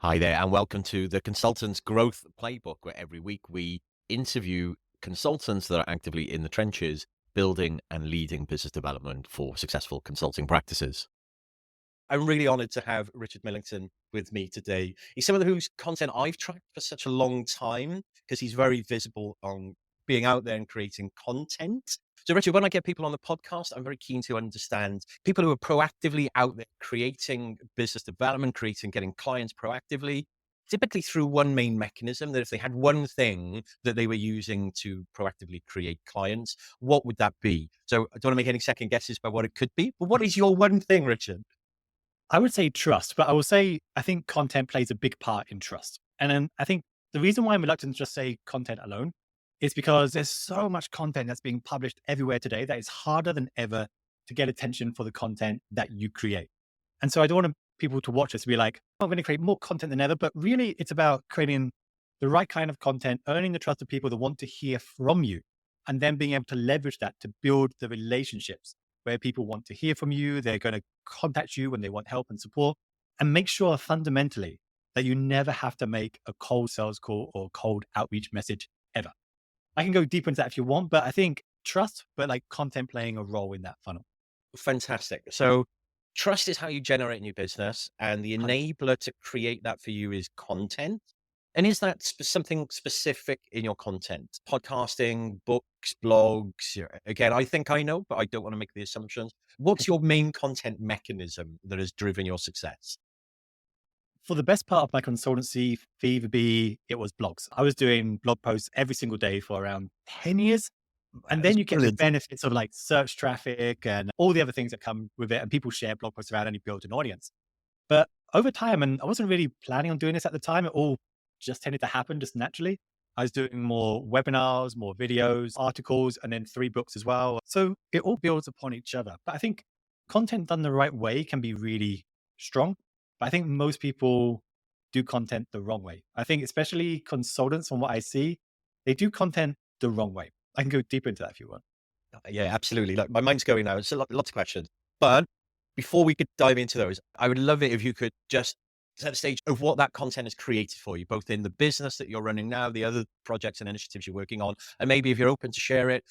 Hi there, and welcome to the Consultants Growth Playbook, where every week we interview consultants that are actively in the trenches, building and leading business development for successful consulting practices. I'm really honored to have Richard Millington with me today. He's someone whose content I've tracked for such a long time because he's very visible on being out there and creating content. So, Richard, when I get people on the podcast, I'm very keen to understand people who are proactively out there creating business development, getting clients proactively, typically through one main mechanism. That if they had one thing that they were using to proactively create clients, what would that be? So, I don't want to make any second guesses about what it could be, but what is your one thing, Richard? I would say trust, but I will say I think content plays a big part in trust. And then I think the reason why I'm reluctant to just say content alone is because there's so much content that's being published everywhere today that it's harder than ever to get attention for the content that you create. And so I don't want people to watch us be like, "Oh, I'm going to create more content than ever." But really, it's about creating the right kind of content, earning the trust of people that want to hear from you, and then being able to leverage that to build the relationships where people want to hear from you. They're going to contact you when they want help and support, and make sure fundamentally that you never have to make a cold sales call or cold outreach message ever. I can go deeper into that if you want, but I think trust, but like content playing a role in that funnel. Fantastic. So trust is how you generate new business, and the 100%. enabler to create that for you is content. And is that something specific in your content? Podcasting, books, blogs? Again, I think I know, but I don't want to make the assumptions. What's your main content mechanism that has driven your success? For the best part of my consultancy, Fever B, it was blogs. I was doing blog posts every single day for around 10 years. And That's then you get the brilliant. benefits of like search traffic and all the other things that come with it. And people share blog posts around and you build an audience. But over time, and I wasn't really planning on doing this at the time, it all just tended to happen just naturally. I was doing more webinars, more videos, articles, and then 3 books as well. So it all builds upon each other. But I think content done the right way can be really strong. But I think most people do content the wrong way. I think, especially consultants, from what I see, they do content the wrong way. I can go deeper into that if you want. Yeah, absolutely. Like my mind's going now. It's lots of questions. But before we could dive into those, I would love it if you could just set the stage of what that content has created for you, both in the business that you're running now, the other projects and initiatives you're working on, and maybe if you're open to share it,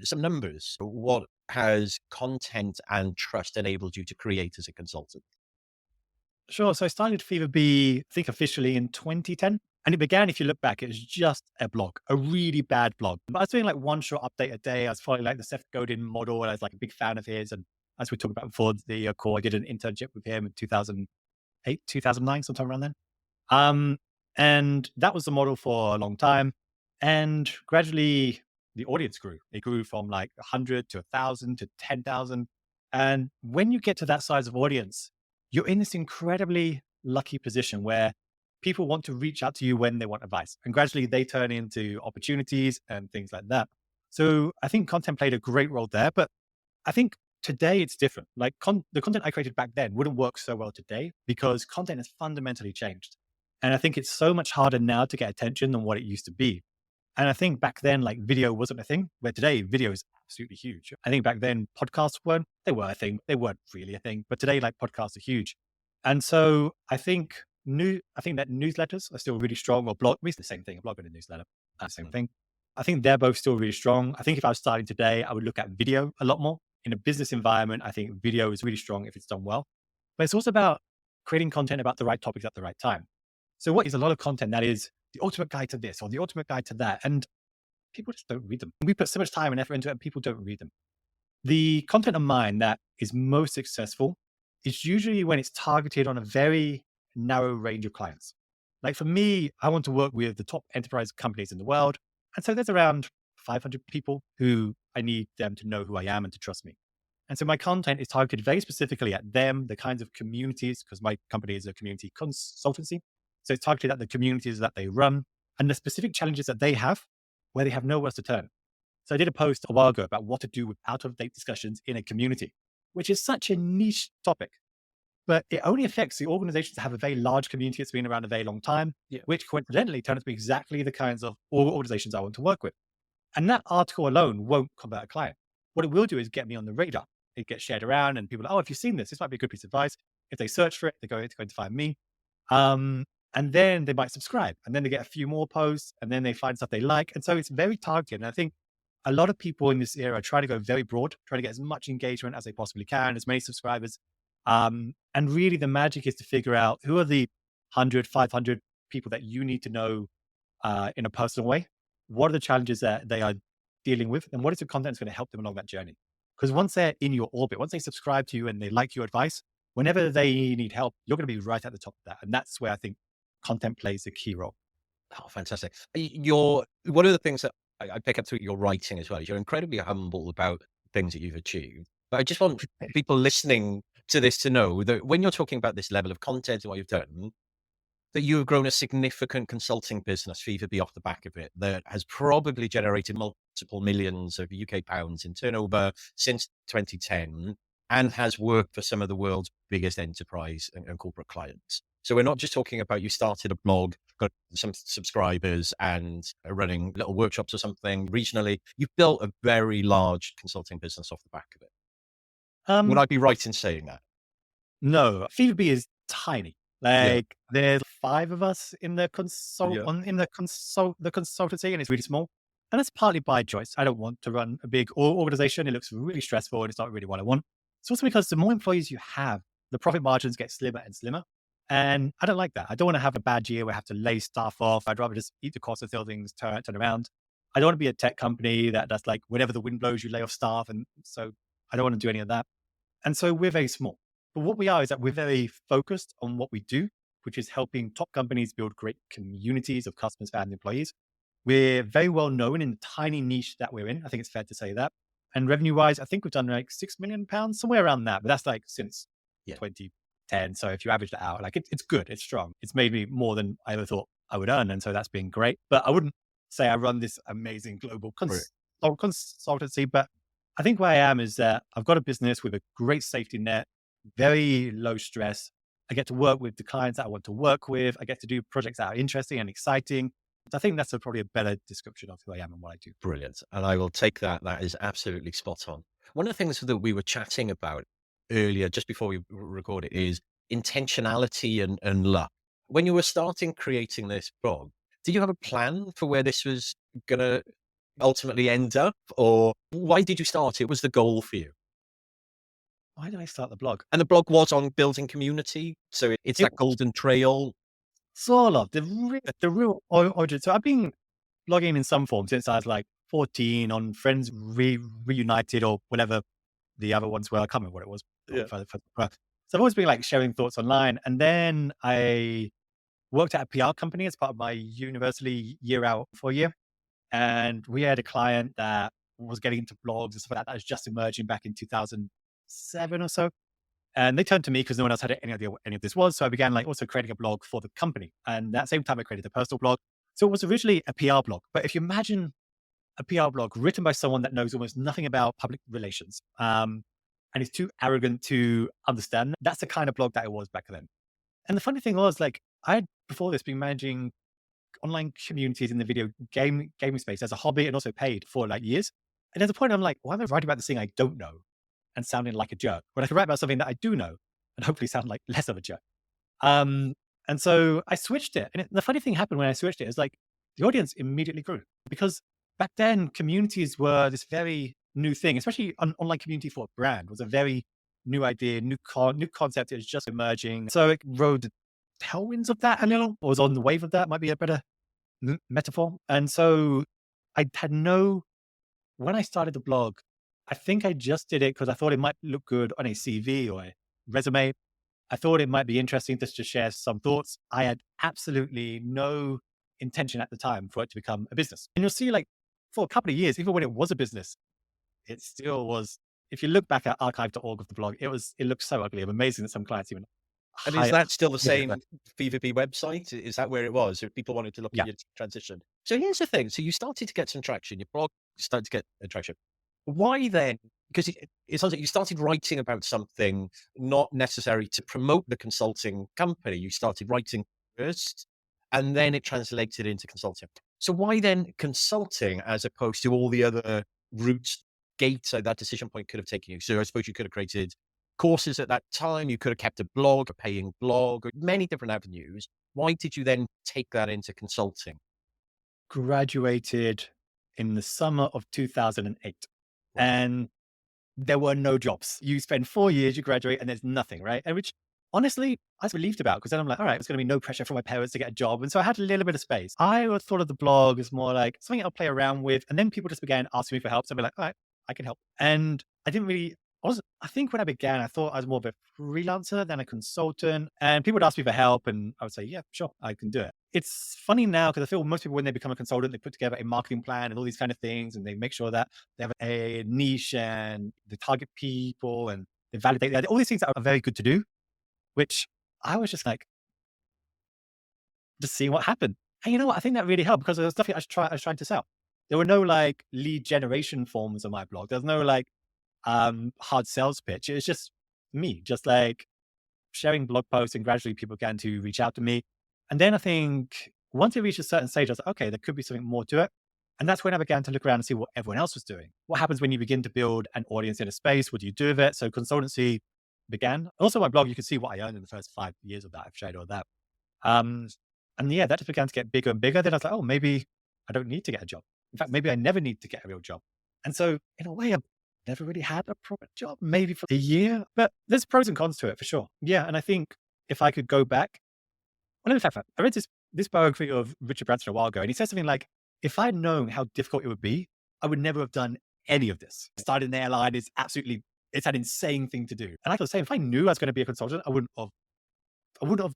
some numbers. What has content and trust enabled you to create as a consultant? Sure. So I started Fever Bee, I think officially in 2010. And it began, if you look back, it was just a blog, a really bad blog. But I was doing like one short update a day. I was following like the Seth Godin model, and I was like a big fan of his. And as we talked about before the call, I did an internship with him in 2008, 2009, sometime around then. Um, and that was the model for a long time. And gradually the audience grew. It grew from like 100 to 1,000 to 10,000. And when you get to that size of audience, you're in this incredibly lucky position where people want to reach out to you when they want advice. And gradually they turn into opportunities and things like that. So I think content played a great role there. But I think today it's different. Like the content I created back then wouldn't work so well today because content has fundamentally changed. And I think it's so much harder now to get attention than what it used to be. And I think back then, like video wasn't a thing, where today video is absolutely huge. I think back then podcasts weren't, they were a thing. They weren't really a thing, but today like podcasts are huge. And so I think that newsletters are still really strong, or blog, it's the same thing, a blog and a newsletter, same thing. I think they're both still really strong. I think if I was starting today, I would look at video a lot more. In a business environment, I think video is really strong if it's done well. But it's also about creating content about the right topics at the right time. So what is a lot of content that is the ultimate guide to this or the ultimate guide to that? And people just don't read them. We put so much time and effort into it and people don't read them. The content of mine that is most successful is usually when it's targeted on a very narrow range of clients. Like for me, I want to work with the top enterprise companies in the world. And so there's around 500 people who I need them to know who I am and to trust me. And so my content is targeted very specifically at them, the kinds of communities, because my company is a community consultancy. So it's targeted at the communities that they run and the specific challenges that they have where they have nowhere else to turn. So I did a post a while ago about what to do with out of date discussions in a community, which is such a niche topic, but it only affects the organizations that have a very large community that's been around a very long time, Yeah. which coincidentally turn out to be exactly the kinds of organizations I want to work with. And that article alone won't convert a client. What it will do is get me on the radar. It gets shared around and people are, oh, if you've seen this, this might be a good piece of advice. If they search for it, they're going to find me. And then they might subscribe, and then they get a few more posts, and then they find stuff they like. And so it's very targeted. And I think a lot of people in this era try to go very broad, try to get as much engagement as they possibly can, as many subscribers. And really the magic is to figure out who are the 100, 500 people that you need to know in a personal way. What are the challenges that they are dealing with? And what is the content that's going to help them along that journey? Because once they're in your orbit, once they subscribe to you and they like your advice, whenever they need help, you're going to be right at the top of that. And that's where I think content plays a key role. Oh, fantastic. You're one of the things that I pick up through your writing as well is you're incredibly humble about things that you've achieved. But I just want people listening to this to know that when you're talking about this level of content and what you've done, that you have grown a significant consulting business, Fever Bee, off the back of it, that has probably generated multiple millions of UK pounds in turnover since 2010 and has worked for some of the world's biggest enterprise and corporate clients. So we're not just talking about you started a blog, got some subscribers and are running little workshops or something regionally. You've built a very large consulting business off the back of it. Would I be right in saying that? No, Fever Bee is tiny. Yeah. Like there's 5 of us in the Yeah. the consultancy, and it's really small. And that's partly by choice. I don't want to run a big organization. It looks really stressful and it's not really what I want. It's also because the more employees you have, the profit margins get slimmer and slimmer. And I don't like that. I don't want to have a bad year where I have to lay staff off. I'd rather just eat the cost of things, turn around. I don't want to be a tech company that's like whenever the wind blows, you lay off staff. And so I don't want to do any of that. And so we're very small. But what we are is that we're very focused on what we do, which is helping top companies build great communities of customers, fans, employees. We're very well known in the tiny niche that we're in. I think it's fair to say that. And revenue wise, I think we've done like £6 million, somewhere around that. But that's like since 2010. So if you average that out, like it's good, it's strong. It's made me more than I ever thought I would earn. And so that's been great. But I wouldn't say I run this amazing global consultancy. But I think where I am is that I've got a business with a great safety net, very low stress. I get to work with the clients that I want to work with. I get to do projects that are interesting and exciting. I think that's probably a better description of who I am and what I do. Brilliant. And I will take that. That is absolutely spot on. One of the things that we were chatting about earlier, just before we record it, is intentionality and luck. When you were starting creating this blog, did you have a plan for where this was going to ultimately end up? Or why did you start it? Was the goal for you? Why did I start the blog? And the blog was on building community. So it's that golden trail. Sort of. The real origin. So I've been blogging in some form since I was like 14 on Friends Reunited or whatever the other ones were. I can't remember what it was. Yeah. So I've always been like sharing thoughts online. And then I worked at a PR company as part of my university year out for a year. And we had a client that was getting into blogs and stuff like that. That was just emerging back in 2007 or so. And they turned to me because no one else had any idea what any of this was. So I began like also creating a blog for the company. And at the same time, I created a personal blog. So it was originally a PR blog. But if you imagine a PR blog written by someone that knows almost nothing about public relations and is too arrogant to understand, that's the kind of blog that it was back then. And the funny thing was, like, I had before this been managing online communities in the video gaming space as a hobby and also paid for like years. And there's a point I'm like, why am I writing about this thing I don't know and sounding like a jerk when I could write about something that I do know and hopefully sound like less of a jerk? And so I switched it. And the funny thing happened when I switched it is like the audience immediately grew because back then communities were this very new thing, especially an online community for a brand was a very new idea, new concept. It was just emerging. So it rode the tailwinds of that a little, or was on the wave of that, might be a better metaphor. And so I had when I started the blog, I think I just did it because I thought it might look good on a CV or a resume. I thought it might be interesting just to share some thoughts. I had absolutely no intention at the time for it to become a business. And you'll see like for a couple of years, even when it was a business, it still was. If you look back at archive.org of the blog, it looks so ugly. I'm amazing that some clients even. And is that still the same Fever Bee website? Is that where it was? If people wanted to look at your transition. So here's the thing. So you started to get some traction. Your blog started to get traction. Why then? Because it sounds like you started writing about something not necessary to promote the consulting company. You started writing first, and then it translated into consulting. So why then consulting as opposed to all the other routes, gates that decision point could have taken you? So I suppose you could have created courses at that time. You could have kept a blog, a paying blog, or many different avenues. Why did you then take that into consulting? Graduated in the summer of 2008. Wow. And there were no jobs. You spend 4 years, you graduate, and there's nothing, right? And which honestly, I was relieved about because then I'm like, all right, there's going to be no pressure from my parents to get a job. And so I had a little bit of space. I would thought of the blog as more like something I'll play around with. And then people just began asking me for help. So I'd be like, all right, I can help. And I didn't really, I think when I began, I thought I was more of a freelancer than a consultant. And people would ask me for help. And I would say, yeah, sure, I can do it. It's funny now because I feel most people, when they become a consultant, they put together a marketing plan and all these kind of things. And they make sure that they have a niche and they target people and they validate that. All these things that are very good to do, which I was just like, just seeing what happened. And you know what? I think that really helped because there was stuff I was trying to sell. There were no like lead generation forms on my blog. There's no like hard sales pitch. It was just me, just like sharing blog posts, and gradually people began to reach out to me. And then I think once it reached a certain stage, I was like, okay, there could be something more to it. And that's when I began to look around and see what everyone else was doing. What happens when you begin to build an audience in a space? What do you do with it? So consultancy began. Also, my blog, you can see what I earned in the first 5 years of that. I've shared all that. Um, and yeah, that just began to get bigger and bigger. Then I was like, oh, maybe I don't need to get a job. In fact, maybe I never need to get a real job. And so in a way, I've never really had a proper job, maybe for a year, but there's pros and cons to it for sure. Yeah. And I think if I could go back, well, in fact, I read this biography of Richard Branson a while ago, and he said something like, if I'd known how difficult it would be, I would never have done any of this. Starting an airline is it's an insane thing to do. And I was saying, if I knew I was going to be a consultant, I would have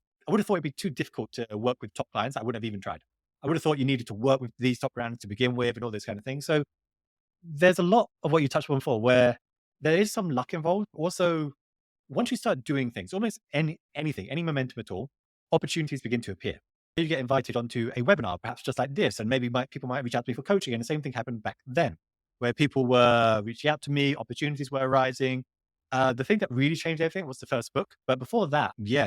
thought it'd be too difficult to work with top clients. I wouldn't have even tried. I would have thought you needed to work with these top brands to begin with and all this kind of thing. So there's a lot of what you touched on before where there is some luck involved. Also, once you start doing things, almost anything, any momentum at all, opportunities begin to appear. You get invited onto a webinar, perhaps just like this, and maybe people might reach out to me for coaching. And the same thing happened back then, where people were reaching out to me, opportunities were arising. The thing that really changed everything was the first book. But before that, yeah,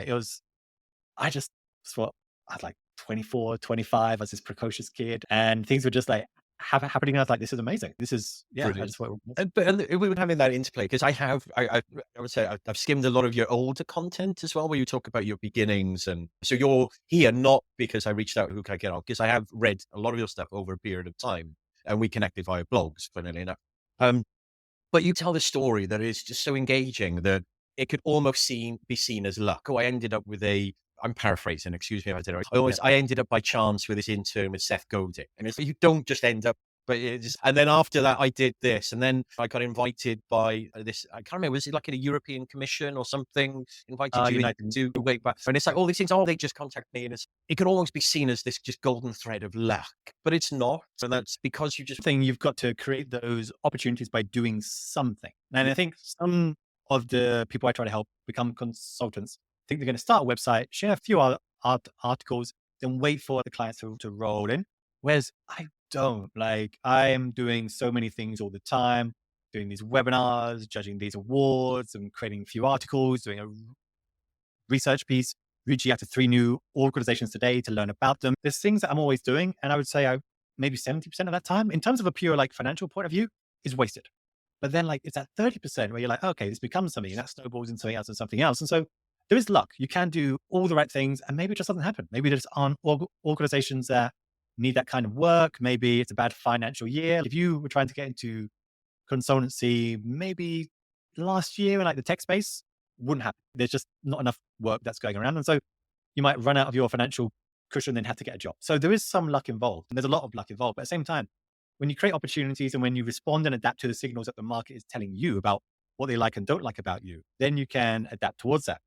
I just thought I was like 24, 25, I was this precocious kid, and things were just like happening. I was like, this is amazing. This is, yeah, I Brilliant. just thought, And we were having that interplay because I would say I've skimmed a lot of your older content as well, where you talk about your beginnings. And so you're here not because I reached out, who can I get on? Because I have read a lot of your stuff over a period of time, and we connected via blogs, funnily enough. But you tell the story that is just so engaging that it could almost be seen as luck. Oh, I ended up with I'm paraphrasing, excuse me if I did it right. I ended up by chance with this intern with Seth Godin. And it's like, you don't just end up, and then after that, I did this. And then I got invited by this, I can't remember, was it like in a European Commission or something? Invited you to way back. And it's like all these things, they just contact me. And it could almost be seen as this just golden thread of luck, but it's not. And that's because you've got to create those opportunities by doing something. And I think some of the people I try to help become consultants think they're going to start a website, share a few articles, then wait for the clients to roll in. Whereas I don't. Like, I am doing so many things all the time, doing these webinars, judging these awards, and creating a few articles, doing a research piece, reaching out to 3 new organizations today to learn about them. There's things that I'm always doing. And I would say maybe 70% of that time, in terms of a pure like financial point of view, is wasted. But then like it's that 30% where you're like, okay, this becomes something, and that snowballs into something else and something else. And so there is luck. You can do all the right things, and maybe it just doesn't happen. Maybe there's aren't organizations that need that kind of work. Maybe it's a bad financial year. If you were trying to get into consultancy, maybe last year in like the tech space, wouldn't happen. There's just not enough work that's going around. And so you might run out of your financial cushion and then have to get a job. So there is some luck involved, and there's a lot of luck involved. But at the same time, when you create opportunities and when you respond and adapt to the signals that the market is telling you about what they like and don't like about you, then you can adapt towards that.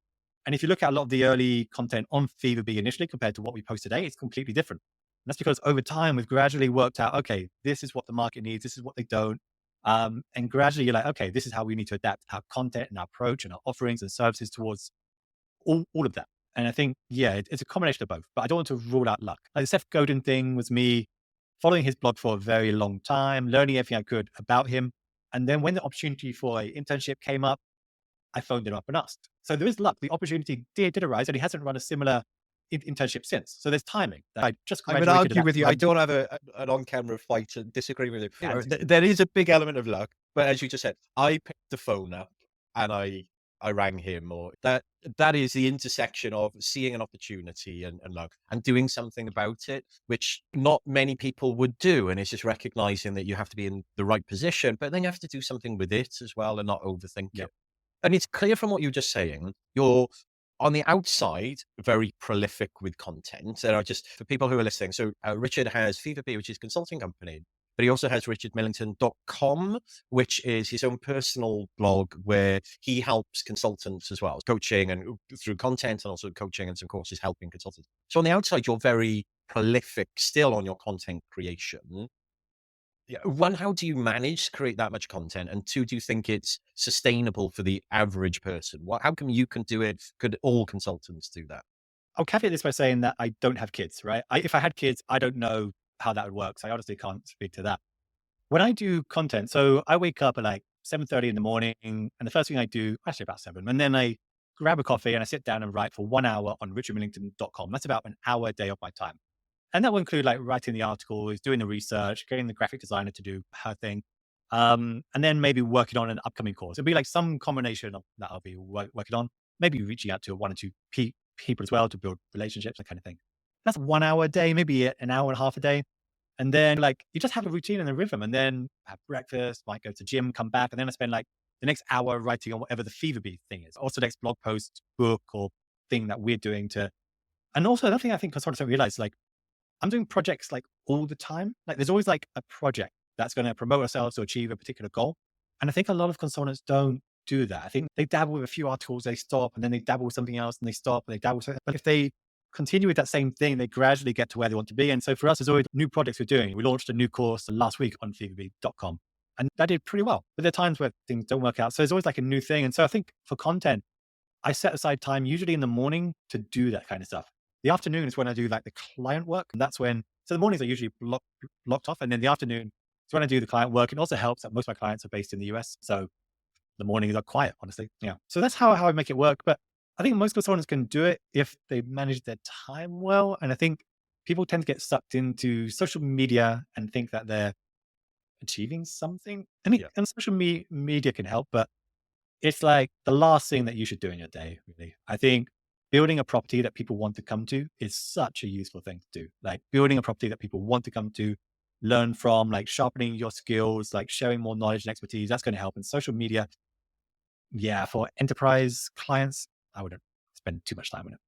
And if you look at a lot of the early content on Fever Bee initially compared to what we post today, it's completely different. And that's because over time, we've gradually worked out, okay, this is what the market needs. This is what they don't. And gradually you're like, okay, this is how we need to adapt our content and our approach and our offerings and services towards all of that. And I think, yeah, it's a combination of both, but I don't want to rule out luck. Like the Seth Godin thing was me following his blog for a very long time, learning everything I could about him. And then when the opportunity for an internship came up, I phoned him up and asked. So there is luck. The opportunity did arise, and he hasn't run a similar internship since. So there's timing. I would argue with you. I don't have an on-camera fight to disagree with you. There is a big element of luck, but as you just said, I picked the phone up and I I rang him, or that is the intersection of seeing an opportunity and love and doing something about it, which not many people would do. And it's just recognizing that you have to be in the right position, but then you have to do something with it as well and not overthink Yep. it. And it's clear from what you're just saying, you're on the outside very prolific with content. There are just for people who are listening. So Richard has Fever Bee, which is a consulting company, but he also has richardmillington.com, which is his own personal blog where he helps consultants as well, coaching and through content and also coaching and some courses helping consultants. So on the outside, you're very prolific still on your content creation. Yeah. One, how do you manage to create that much content? And two, do you think it's sustainable for the average person? How come you can do it? Could all consultants do that? I'll caveat this by saying that I don't have kids, right? If I had kids, I don't know how that would work. So I honestly can't speak to that. When I do content, so I wake up at like 7:30 in the morning, and the first thing I do, actually about 7, and then I grab a coffee and I sit down and write for 1 hour on richardmillington.com. That's about an hour a day of my time. And that will include like writing the articles, doing the research, getting the graphic designer to do her thing, and then maybe working on an upcoming course. It'll be like some combination of that I'll be working on, maybe reaching out to one or two people as well to build relationships, that kind of thing. That's 1 hour a day, maybe an hour and a half a day. And then like you just have a routine and a rhythm, and then have breakfast, might go to gym, come back, and then I spend like the next hour writing on whatever the Fever Bee thing is. Also next blog post, book, or thing that we're doing to. And also another thing I think consultants don't realize, like I'm doing projects like all the time. Like there's always like a project that's going to promote ourselves to achieve a particular goal. And I think a lot of consultants don't do that. I think they dabble with a few articles, they stop, and then they dabble with something else and they stop and they dabble with something. But if they continue with that same thing, they gradually get to where they want to be. And so for us, there's always new projects we're doing. We launched a new course last week on feverbee.com, and that did pretty well. But there are times where things don't work out. So there's always like a new thing. And so I think for content, I set aside time usually in the morning to do that kind of stuff. The afternoon is when I do like the client work. And that's when, so the mornings are usually blocked off. And then the afternoon is when I do the client work. It also helps that most of my clients are based in the US. So the mornings are quiet, honestly. Yeah. So that's how I make it work. But I think most consultants can do it if they manage their time well. And I think people tend to get sucked into social media and think that they're achieving something. Yeah. And social media can help, but it's like the last thing that you should do in your day, really. I think building a property that people want to come to is such a useful thing to do. Like building a property that people want to come to, learn from, like sharpening your skills, like sharing more knowledge and expertise. That's going to help. And social media, yeah, for enterprise clients, I wouldn't spend too much time on it.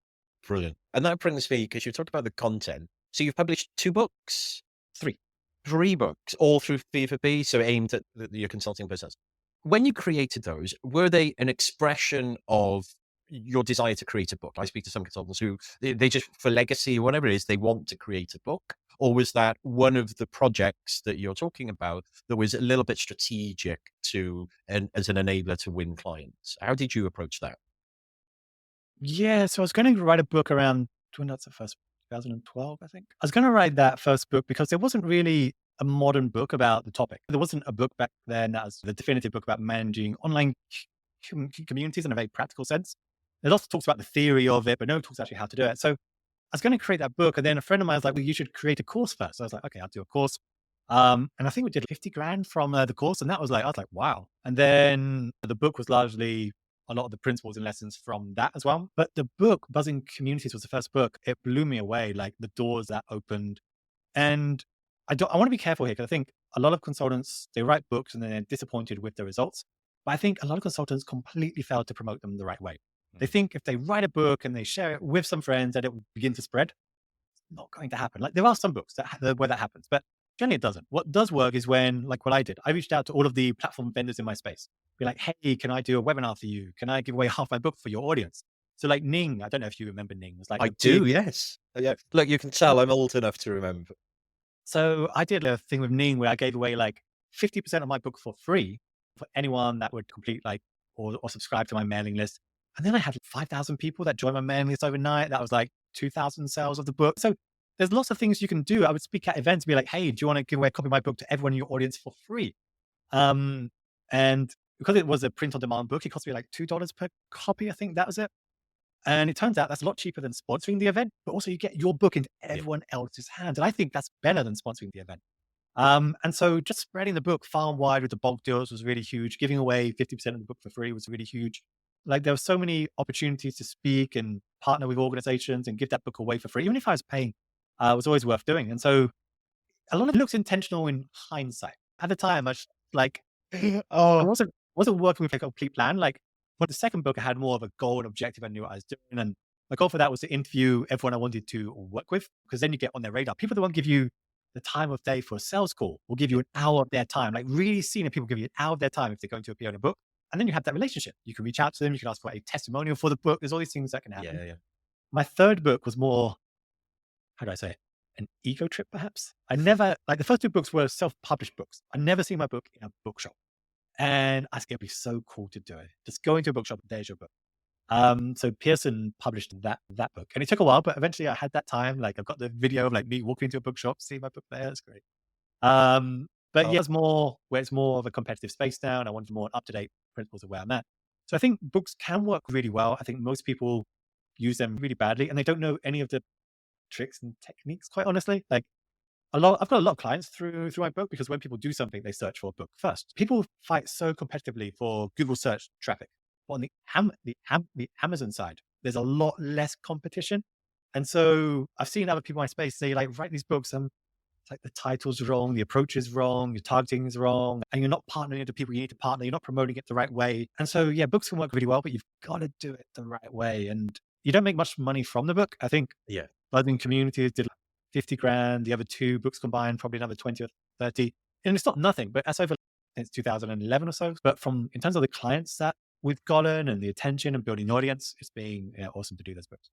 Brilliant. And that brings me, because you talked about the content. So you've published 2 books, 3. 3 books, all through Fever Bee, so aimed at your consulting business. When you created those, were they an expression of your desire to create a book? I speak to some consultants who they just, for legacy or whatever it is, they want to create a book. Or was that one of the projects that you're talking about that was a little bit strategic as an enabler to win clients? How did you approach that? Yeah, so I was going to write a book around, when that's the first, 2012, I think. I was going to write that first book because there wasn't really a modern book about the topic. There wasn't a book back then that was the definitive book about managing online communities in a very practical sense. There's lots of talks about the theory of it, but no talks actually how to do it. So I was going to create that book. And then a friend of mine was like, well, you should create a course first. So I was like, okay, I'll do a course. And I think we did 50 grand from the course. And I was like, wow. And then the book was largely a lot of the principles and lessons from that as well. But the book, Buzzing Communities, was the first book. It blew me away, like the doors that opened. And I want to be careful here because I think a lot of consultants, they write books and then they're disappointed with the results. But I think a lot of consultants completely fail to promote them the right way. They think if they write a book and they share it with some friends that it will begin to spread. It's not going to happen. Like there are some books where that happens, but generally it doesn't. What does work is when, like what I did, I reached out to all of the platform vendors in my space. Be like, hey, can I do a webinar for you? Can I give away half my book for your audience? So like Ning, I don't know if you remember Ning. It was like I do, yes. Yeah. Look, you can tell I'm old enough to remember. So I did a thing with Ning where I gave away like 50% of my book for free for anyone that would complete like or subscribe to my mailing list. And then I had 5,000 people that joined my mailing list overnight. That was like 2,000 sales of the book. So there's lots of things you can do. I would speak at events and be like, hey, do you want to give away a copy of my book to everyone in your audience for free? And because it was a print on demand book, it cost me like $2 per copy. I think that was it. And it turns out that's a lot cheaper than sponsoring the event, but also you get your book into everyone else's hands. And I think that's better than sponsoring the event. And so just spreading the book far and wide with the bulk deals was really huge. Giving away 50% of the book for free was really huge. Like there were so many opportunities to speak and partner with organizations and give that book away for free. Even if I was paying, it was always worth doing. And so a lot of it looks intentional in hindsight. At the time, I was like, I wasn't working with a complete plan. Like, but the second book, I had more of a goal and objective. I knew what I was doing, and my goal for that was to interview everyone I wanted to work with, because then you get on their radar. People that won't give you the time of day for a sales call will give you an hour of their time. Like really senior people give you an hour of their time if they're going to appear in a book, and then you have that relationship. You can reach out to them. You can ask for a testimonial for the book. There's all these things that can happen. Yeah, yeah. My third book was more, how do I say it? An ego trip, perhaps. I never, like the first two books were self-published books. I never seen my book in a bookshop. And I think it'd be so cool to do it. Just go into a bookshop, there's your book. So Pearson published that book. And it took a while, but eventually I had that time. Like I've got the video of like me walking into a bookshop, seeing my book there. It's great. But yeah, it's more where it's more of a competitive space now, and I wanted more up-to-date principles of where I'm at. So I think books can work really well. I think most people use them really badly, and they don't know any of the tricks and techniques, quite honestly. Like I've got a lot of clients through my book, because when people do something, they search for a book first. People fight so competitively for Google search traffic. But on the Amazon side, there's a lot less competition. And so I've seen other people in my space say, like, write these books, and it's like the title's wrong, the approach is wrong, your targeting is wrong, and you're not partnering with the people you need to partner. You're not promoting it the right way. And so, yeah, books can work really well, but you've got to do it the right way. And you don't make much money from the book. I think Yeah. Buzzing Communities did 50 grand. The other two books combined, probably another 20 or 30. And it's not nothing, but that's over since 2011 or so. But in terms of the clients that we've gotten and the attention and building the audience, it's been awesome to do those books.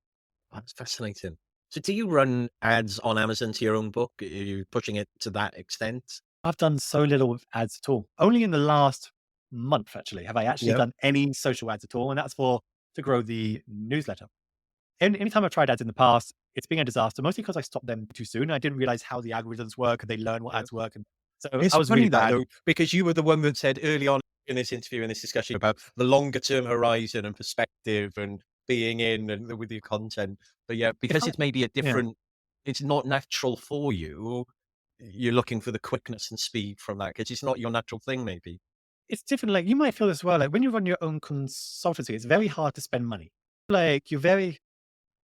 That's fascinating. So do you run ads on Amazon to your own book? Are you pushing it to that extent? I've done so little with ads at all. Only in the last month, actually, have I actually done any social ads at all. And that's to grow the newsletter. Anytime I've tried ads in the past, it's been a disaster, mostly because I stopped them too soon. I didn't realize how the algorithms work, and they learn what ads work. And so It's I was funny really that bad. though, because you were the one that said early on in this interview, in this discussion, about the longer term horizon and perspective and being in and with your content. But yeah, because it's maybe a different, it's not natural for you. You're looking for the quickness and speed from that, because it's not your natural thing, maybe. It's different. Like you might feel as well. Like when you run your own consultancy, it's very hard to spend money. Like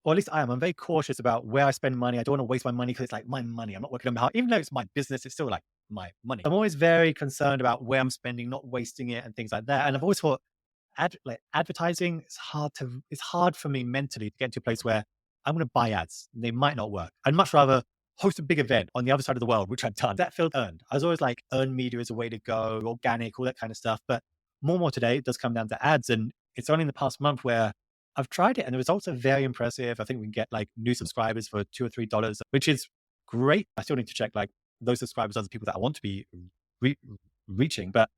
or at least I am. I'm very cautious about where I spend money. I don't want to waste my money because it's like my money. I'm not working on behalf, even though it's my business. It's still like my money. I'm always very concerned about where I'm spending, not wasting it, and things like that. And I've always thought, advertising, it's hard for me mentally to get into a place where I'm going to buy ads. They might not work. I'd much rather host a big event on the other side of the world, which I've done. That felt earned. I was always like, earned media is a way to go, organic, all that kind of stuff. But more and more today, it does come down to ads. And it's only in the past month where I've tried it, and the results are very impressive. I think we can get like new subscribers for $2 or $3, which is great. I still need to check like those subscribers are the people that I want to be reaching. But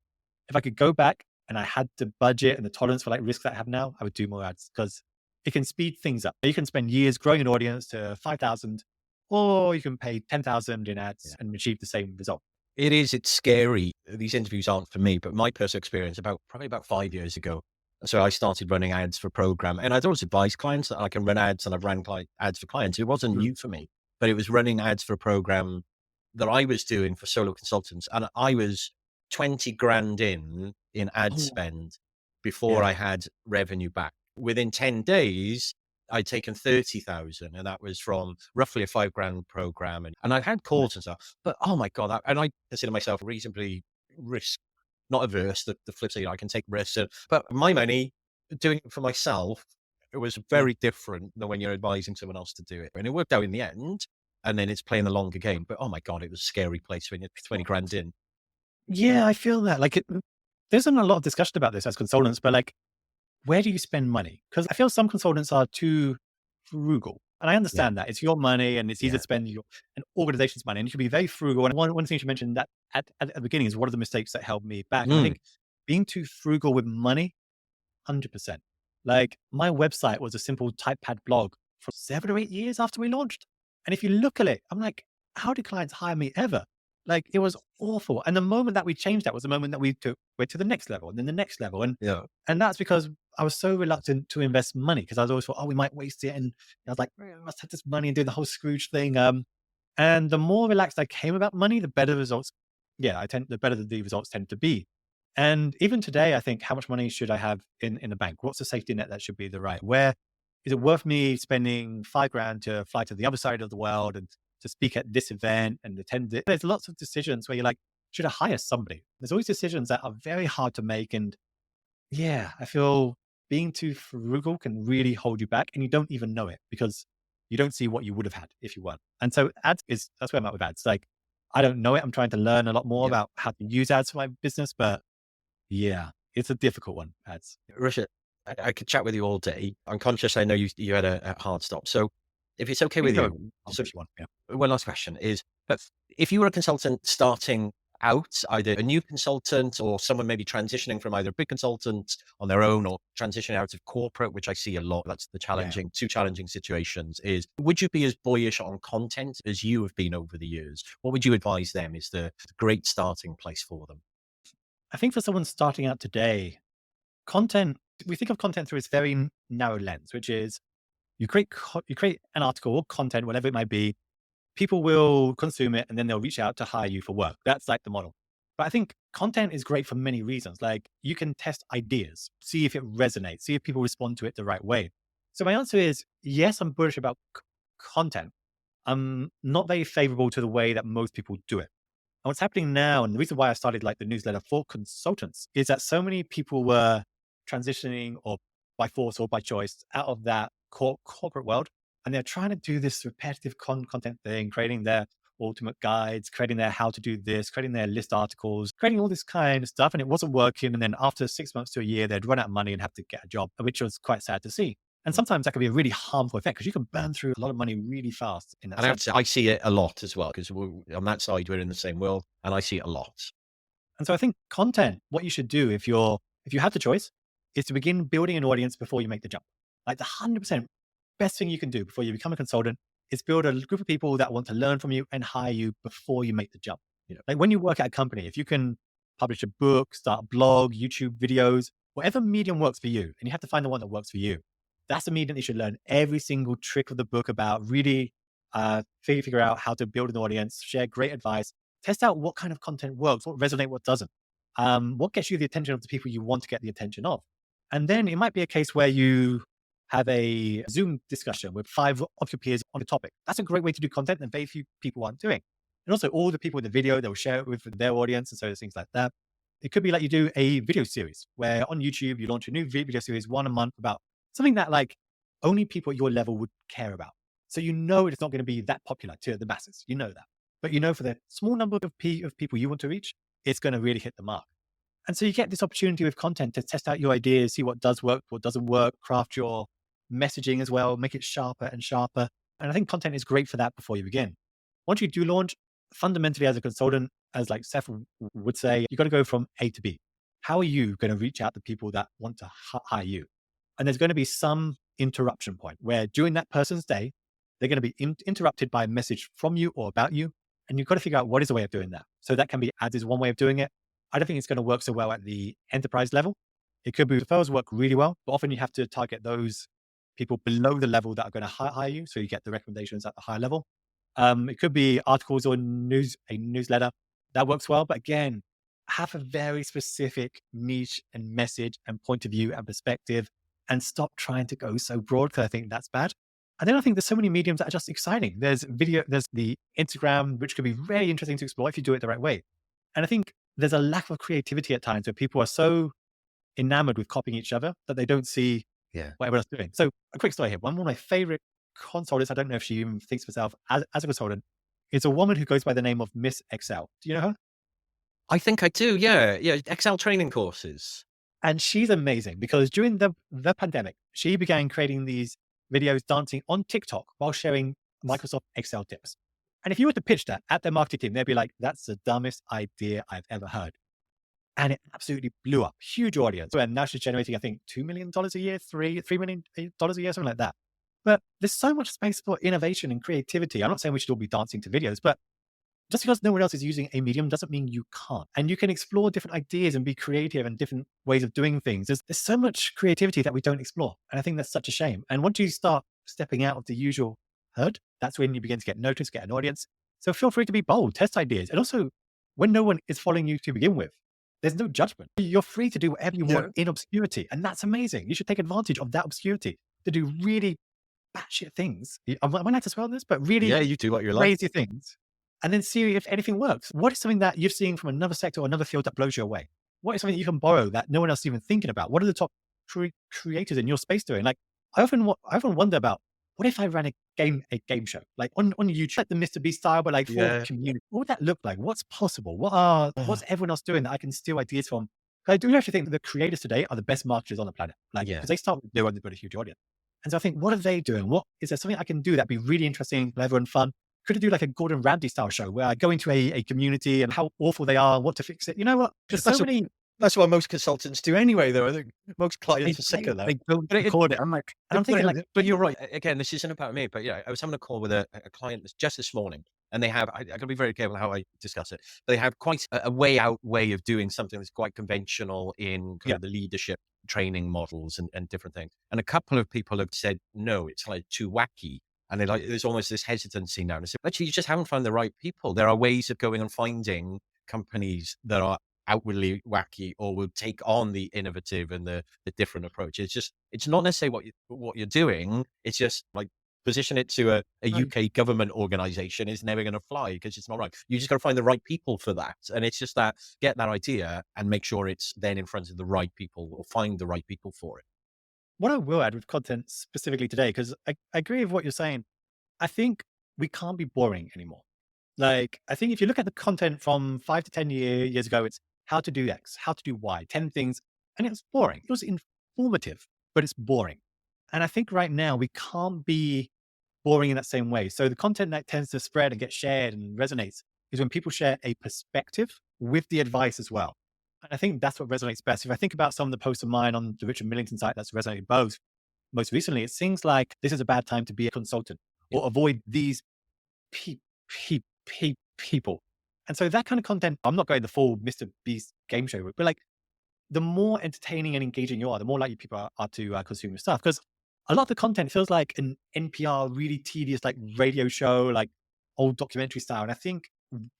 if I could go back and I had the budget and the tolerance for like risks that I have now, I would do more ads, because it can speed things up. You can spend years growing an audience to 5,000, or you can pay 10,000 in ads and achieve the same result. It's scary. These interviews aren't for me, but my personal experience probably about 5 years ago. So I started running ads for a program, and I'd always advise clients that I can run ads, and I've ran ads for clients. It wasn't new for me, but it was running ads for a program that I was doing for solo consultants. And I was 20 grand in ad spend before I had revenue back. Within 10 days, I'd taken 30,000, and that was from roughly a 5 grand program. And I had calls and stuff, but oh my God. And I consider myself reasonably not averse. The flip side, I can take risks. But my money, doing it for myself, it was very different than when you're advising someone else to do it. And it worked out in the end. And then it's playing the longer game. But oh my God, it was a scary place when you're 20 grand in. Yeah, I feel that. Like there's been a lot of discussion about this as consultants, but like, where do you spend money? Because I feel some consultants are too frugal. And I understand that it's your money, and it's easy to spend an organization's money, and you can be very frugal. And one thing you mentioned that at the beginning is, what are the mistakes that held me back? And I think being too frugal with money, 100%. Like my website was a simple typepad blog for 7 or 8 years after we launched. And if you look at it, I'm like, how did clients hire me ever? Like it was awful. And the moment that we changed that was the moment that went to the next level, and then the next level. And that's because I was so reluctant to invest money, because I was always thought, oh, we might waste it. And I was like, I must have this money and do the whole Scrooge thing. And the more relaxed I came about money, the better results. The better the results tend to be. And even today, I think, how much money should I have in the bank? What's the safety net that should be the right? Where is it worth me spending 5 grand to fly to the other side of the world and to speak at this event and attend it? There's lots of decisions where you're like, should I hire somebody? There's always decisions that are very hard to make. And yeah, I feel being too frugal can really hold you back and you don't even know it because you don't see what you would have had if you weren't. And so that's where I'm at with ads. Like, I don't know it. I'm trying to learn a lot more Yeah. about how to use ads for my business, but yeah, it's a difficult one, ads. Russia, I could chat with you all day. I'm conscious I know you had a hard stop. So if it's okay We with can go you, on so if you want. Yeah. one last question is, but if you were a consultant starting out, either a new consultant or someone maybe transitioning from either a big consultant on their own or transitioning out of corporate, which I see a lot, that's the Yeah. two challenging situations, is would you be as boyish on content as you have been over the years? What would you advise them is the great starting place for them? I think for someone starting out today, content, we think of content through this very narrow lens, which is you create an article or content, whatever it might be. People will consume it and then they'll reach out to hire you for work. That's like the model. But I think content is great for many reasons. Like you can test ideas, see if it resonates, see if people respond to it the right way. So my answer is yes, I'm bullish about content. I'm not very favorable to the way that most people do it. And what's happening now, and the reason why I started like the newsletter for consultants, is that so many people were transitioning or by force or by choice out of that corporate world. And they're trying to do this repetitive content thing, creating their ultimate guides, creating their how to do this, creating their list articles, creating all this kind of stuff. And it wasn't working. And then after 6 months to a year, they'd run out of money and have to get a job, which was quite sad to see. And sometimes that can be a really harmful effect because you can burn through a lot of money really fast in that And I have to sense. say, I see it a lot as well, because on that side, we're in the same world, and I see it a lot. And so I think content, what you should do if you have the choice, is to begin building an audience before you make the jump. Like the 100% best thing you can do before you become a consultant is build a group of people that want to learn from you and hire you before you make the jump. Like when you work at a company, if you can publish a book, start a blog, YouTube videos, whatever medium works for you, and you have to find the one that works for you. That's the medium you should learn every single trick of the book about, really figure out how to build an audience, share great advice, test out what kind of content works, what resonates, what doesn't, what gets you the attention of the people you want to get the attention of. And then it might be a case where you have a Zoom discussion with 5 of your peers on the topic. That's a great way to do content that very few people aren't doing. And also all the people in the video, they'll share it with their audience. And so there's things like that. It could be like you do a video series where on YouTube, you launch a new video series, one a month, about something that like only people at your level would care about. So you know it's not going to be that popular to the masses. You know that. But you know for the small number of people you want to reach, it's going to really hit the mark. And so you get this opportunity with content to test out your ideas, see what does work, what doesn't work, craft your messaging as well, make it sharper and sharper. And I think content is great for that before you begin. Once you do launch, fundamentally as a consultant, as like Seth would say, you got to go from A to B. How are you going to reach out to people that want to hire you? And there's going to be some interruption point where during that person's day, they're going to be interrupted by a message from you or about you. And you've got to figure out what is the way of doing that. So that can be ads is one way of doing it. I don't think it's going to work so well at the enterprise level. It could be referrals work really well, but often you have to target those people below the level that are going to hire you. So you get the recommendations at the higher level. It could be articles or a newsletter that works well. But again, have a very specific niche and message and point of view and perspective, and stop trying to go so broad, because I think that's bad. And then I think there's so many mediums that are just exciting. There's video, there's the Instagram, which could be very interesting to explore if you do it the right way. And I think there's a lack of creativity at times where people are so enamored with copying each other that they don't see Yeah. what everyone else is doing. So a quick story here. One of my favorite consultants, I don't know if she even thinks of herself as a consultant, is a woman who goes by the name of Miss Excel. Do you know her? I think I do. Yeah. Yeah. Excel training courses. And she's amazing because during the pandemic, she began creating these videos dancing on TikTok while sharing Microsoft Excel tips. And if you were to pitch that at their marketing team, they'd be like, that's the dumbest idea I've ever heard. And it absolutely blew up. Huge audience. And now she's generating, I think, $2 million a year, $3 million a year, something like that. But there's so much space for innovation and creativity. I'm not saying we should all be dancing to videos, but just because no one else is using a medium doesn't mean you can't. And you can explore different ideas and be creative and different ways of doing things. There's so much creativity that we don't explore. And I think that's such a shame. And once you start stepping out of the usual herd, that's when you begin to get noticed, get an audience. So feel free to be bold, test ideas. And also, when no one is following you to begin with, there's no judgment. You're free to do whatever you Yeah. want in obscurity. And that's amazing. You should take advantage of that obscurity to do really batshit things. Am I allowed to swear on this? But really Yeah, you do what you like. crazy things. And then see if anything works. What is something that you've seen from another sector or another field that blows you away? What is something you can borrow that no one else is even thinking about? What are the top creators in your space doing? Like, I often wonder about, what if I ran a game show, like on YouTube, like the Mr. Beast style, but like for Yeah. community? What would that look like? What's possible? What's everyone else doing that I can steal ideas from? 'Cause I do actually think that the creators today are the best marketers on the planet. Like, Yeah. because they start with their own, they've got a huge audience. And so I think, what are they doing? What is there something I can do that'd be really interesting, clever, and fun? Could I do like a Gordon Ramsay style show where I go into a community and how awful they are, what to fix it? You know what? There's so many. That's what most consultants do anyway, though. I think most clients are sick of that. They don't record it. I'm like, and I'm thinking like, but you're right. Again, this isn't about me, but yeah, I was having a call with a client just this morning, and they have, I got to be very careful how I discuss it, but they have quite a way of doing something that's quite conventional in kind of the leadership training models and different things. And a couple of people have said, no, it's like too wacky. And they're like, there's almost this hesitancy now. And I said, actually, you just haven't found the right people. There are ways of going and finding companies that are outwardly wacky or will take on the innovative and the different approach. It's not necessarily what you're doing. It's just like position it to a UK government organization is never going to fly because it's not right. You just got to find the right people for that. And it's just that, get that idea and make sure it's then in front of the right people or find the right people for it. What I will add with content specifically today, because I agree with what you're saying, I think we can't be boring anymore. Like, I think if you look at the content from 5 to 10 years ago, it's how to do X, how to do Y, 10 things. And it was boring. It was informative, but it's boring. And I think right now we can't be boring in that same way. So the content that tends to spread and get shared and resonates is when people share a perspective with the advice as well. And I think that's what resonates best. If I think about some of the posts of mine on the Richard Millington site that's resonated both, most recently, it seems like this is a bad time to be a consultant or avoid these people. And so that kind of content, I'm not going the full Mr. Beast game show route, but like the more entertaining and engaging you are, the more likely people are to consume your stuff. Because a lot of the content feels like an NPR, really tedious, like radio show, like old documentary style. And I think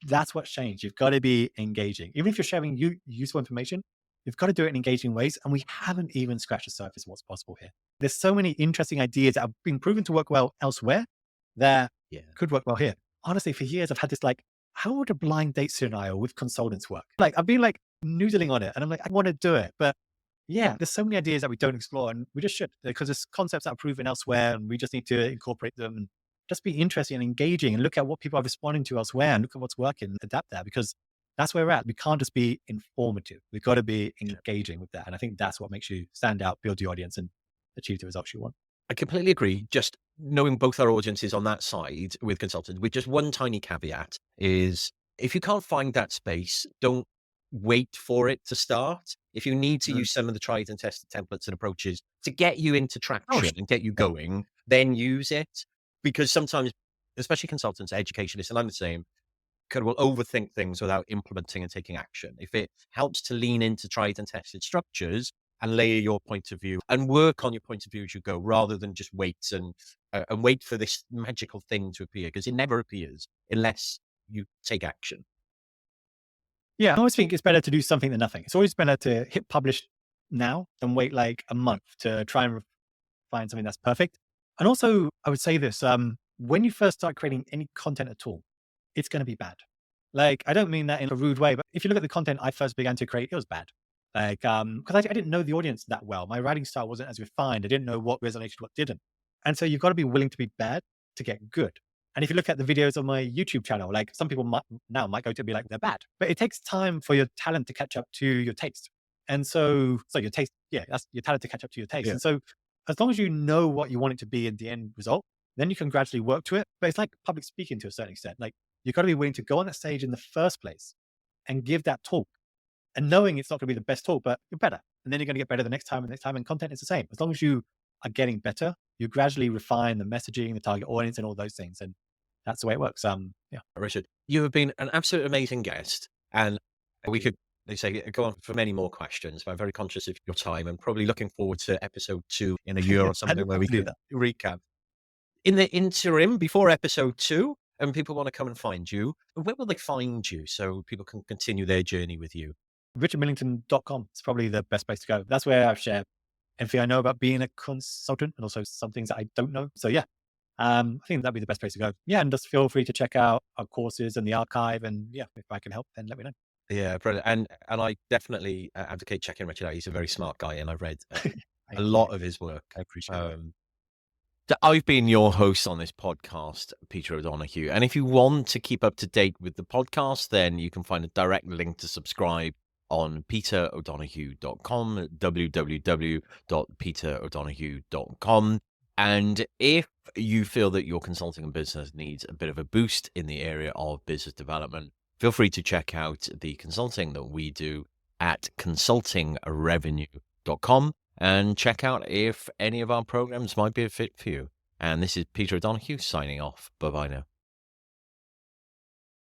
that's what's changed. You've got to be engaging. Even if you're sharing useful information, you've got to do it in engaging ways. And we haven't even scratched the surface of what's possible here. There's so many interesting ideas that have been proven to work well elsewhere that could work well here. Honestly, for years, I've had this like, how would a blind date scenario with consultants work? Like, I've been like noodling on it and I'm like, I want to do it. But yeah, there's so many ideas that we don't explore and we just should, because there's concepts that are proven elsewhere and we just need to incorporate them and just be interesting and engaging and look at what people are responding to elsewhere and look at what's working and adapt that, because that's where we're at. We can't just be informative. We've got to be engaging with that. And I think that's what makes you stand out, build your audience and achieve the results you want. I completely agree. Just knowing both our audiences on that side with consultants, with just one tiny caveat is if you can't find that space, don't wait for it to start. If you need to use some of the tried and tested templates and approaches to get you into traction and get you going, then use it. Because sometimes, especially consultants, educationists, and I'm the same, kind of will overthink things without implementing and taking action. If it helps to lean into tried and tested structures and layer your point of view and work on your point of view as you go, rather than just wait and wait for this magical thing to appear, because it never appears unless you take action. Yeah, I always think it's better to do something than nothing. It's always better to hit publish now than wait like a month to try and find something that's perfect. And also, I would say this, when you first start creating any content at all, it's going to be bad. Like, I don't mean that in a rude way, but if you look at the content I first began to create, it was bad. Like, because I didn't know the audience that well. My writing style wasn't as refined. I didn't know what resonated, what didn't. And so you've got to be willing to be bad to get good. And if you look at the videos on my YouTube channel, like some people might go to be like, they're bad, but it takes time for your talent to catch up to your taste. And so your taste, that's your talent to catch up to your taste. And so as long as you know what you want it to be in the end result, then you can gradually work to it. But it's like public speaking to a certain extent. Like, you've got to be willing to go on that stage in the first place and give that talk, and knowing it's not going to be the best talk, but you're better. And then you're going to get better the next time and next time. And content is the same. As long as you are getting better, you gradually refine the messaging, the target audience, and all those things. And that's the way it works. Richard, you have been an absolute amazing guest, and we could, they say, go on for many more questions, but I'm very conscious of your time and probably looking forward to episode 2 in a year or something where we can recap. In the interim, before episode 2, and people want to come and find you, where will they find you so people can continue their journey with you? richardmillington.com is probably the best place to go. That's where I share anything I know about being a consultant and also some things that I don't know. So yeah, I think that'd be the best place to go. Yeah, and just feel free to check out our courses and the archive. And yeah, if I can help, then let me know. Yeah, brilliant. And I definitely advocate checking Richard out. He's a very smart guy, and I've read a Thank lot you. of his work. I appreciate it. I've been your host on this podcast, Peter O'Donoghue. And if you want to keep up to date with the podcast, then you can find a direct link to subscribe on peterodonoghue.com, www.peterodonoghue.com. And if you feel that your consulting and business needs a bit of a boost in the area of business development, feel free to check out the consulting that we do at consultingrevenue.com. And check out if any of our programs might be a fit for you. And this is Peter O'Donoghue signing off. Bye-bye now.